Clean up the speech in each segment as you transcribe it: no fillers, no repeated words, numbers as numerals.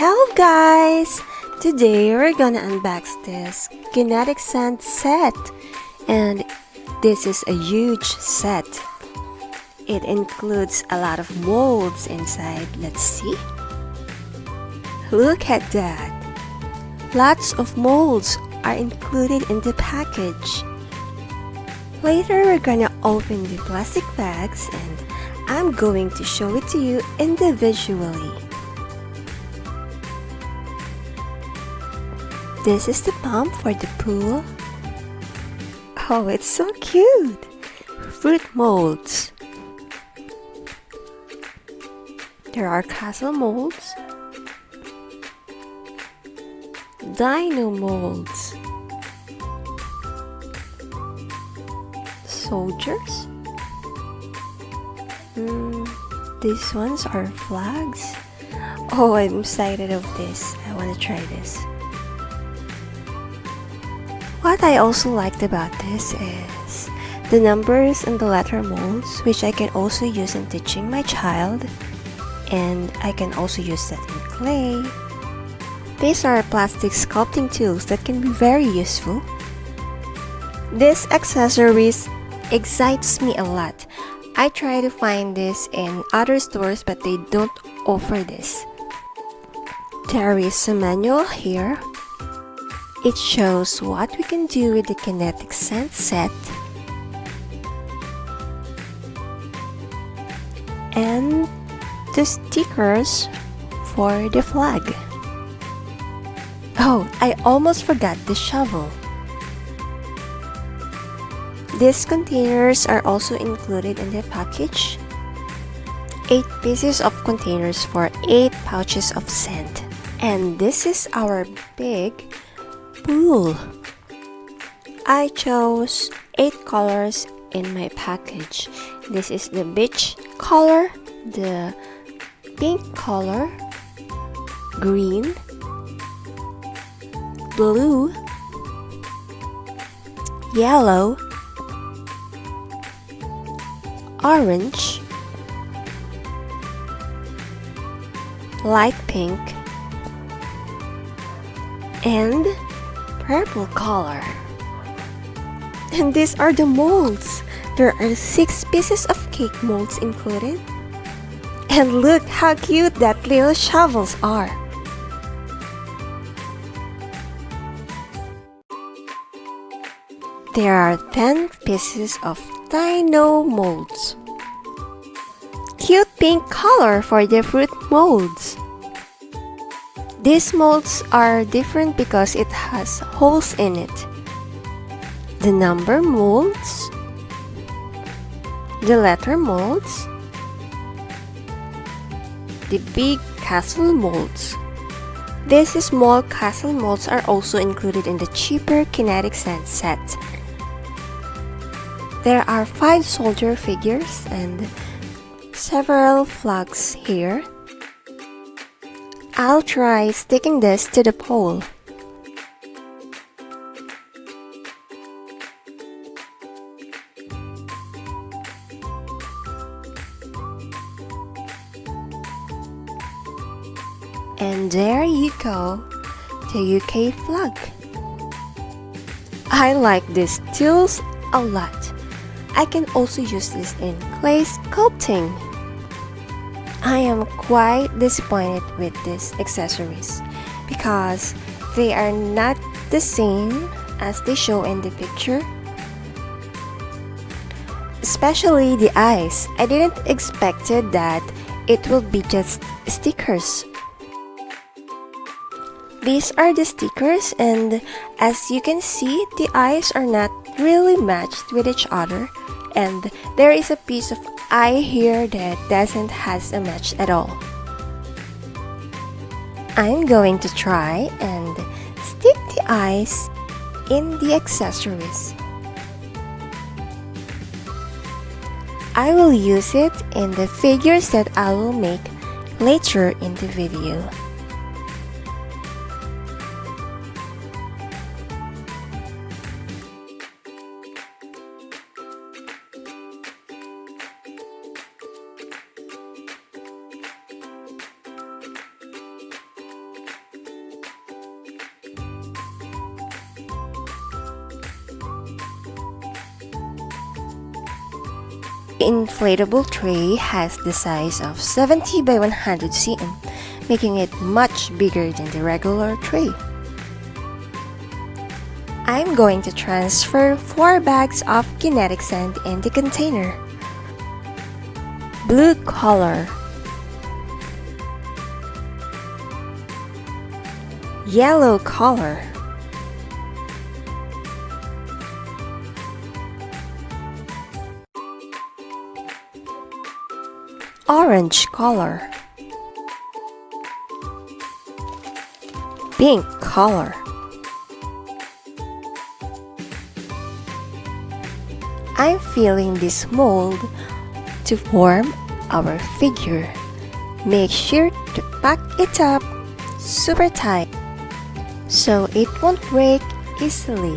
Hello guys! Today we're gonna unbox this Kinetic Sand set, and this is a huge set. It includes a lot of molds inside. Let's see. Look at that! Lots of molds are included in the package. Later we're gonna open the plastic bags and I'm going to show it to you individually. This is the pump for the pool. Oh, it's so cute! Fruit molds. There are castle molds, dino molds, soldiers. These ones are flags. Oh, I'm excited of this. I want to try this. What I also liked about this is the numbers and the letter molds, which I can also use in teaching my child, and I can also use that in clay. These are plastic sculpting tools that can be very useful. This accessories excites me a lot. I try to find this in other stores, but they don't offer this. There is a manual here. It shows what we can do with the Kinetic Sand set, and the stickers for the flag. Oh, I almost forgot the shovel. These containers are also included in the package. 8 pieces of containers for 8 pouches of sand. And this is our big pool. I chose 8 colors in my package. This is the beige color, the pink color, green, blue, yellow, orange, light pink, and purple color. And these are the molds. There are 6 pieces of cake molds included. And look how cute that little shovels are. There are 10 pieces of dino molds. Cute pink color for the fruit molds. These molds are different because it has holes in it. The number molds, the letter molds, the big castle molds. These small castle molds are also included in the cheaper Kinetic Sand set. There are 5 soldier figures and several flags here. I'll try sticking this to the pole. And there you go, the UK flag. I like these tools a lot. I can also use this in clay sculpting. I am quite disappointed with these accessories because they are not the same as they show in the picture. Especially the eyes. I didn't expect that it will be just stickers. These are the stickers, and as you can see, the eyes are not really matched with each other, and there is a piece of eye here that doesn't has a match at all. I'm going to try and stick the eyes in the accessories. I will use it in the figures that I will make later in the video. The inflatable tray has the size of 70 by 100 cm, making it much bigger than the regular tray. I'm going to transfer 4 bags of kinetic sand in the container. Blue color, yellow color, orange color, pink color. I'm filling this mold to form our figure. Make sure to pack it up super tight so it won't break easily.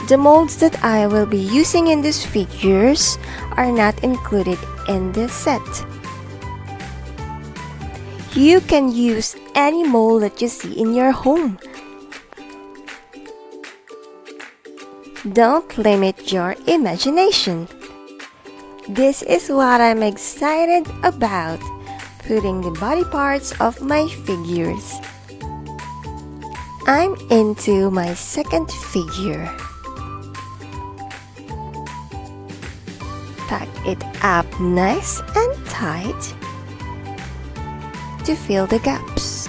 The molds that I will be using in these figures are not included in this set. You can use any mold that you see in your home. Don't limit your imagination. This is what I'm excited about, putting the body parts of my figures. I'm into my second figure. Pack it up nice and tight to fill the gaps.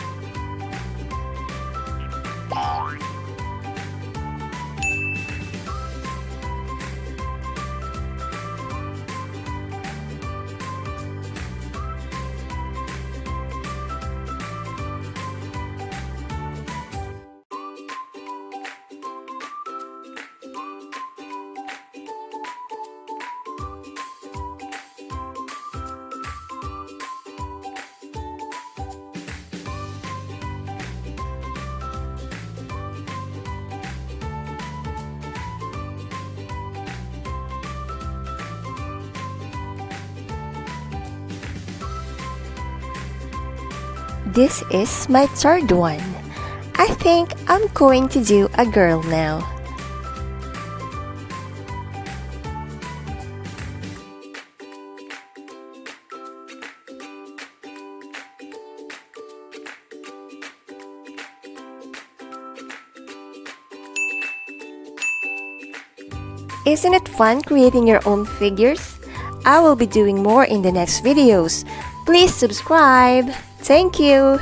This is my third one. I think I'm going to do a girl now. Isn't it fun creating your own figures? I will be doing more in the next videos. Please subscribe. Thank you.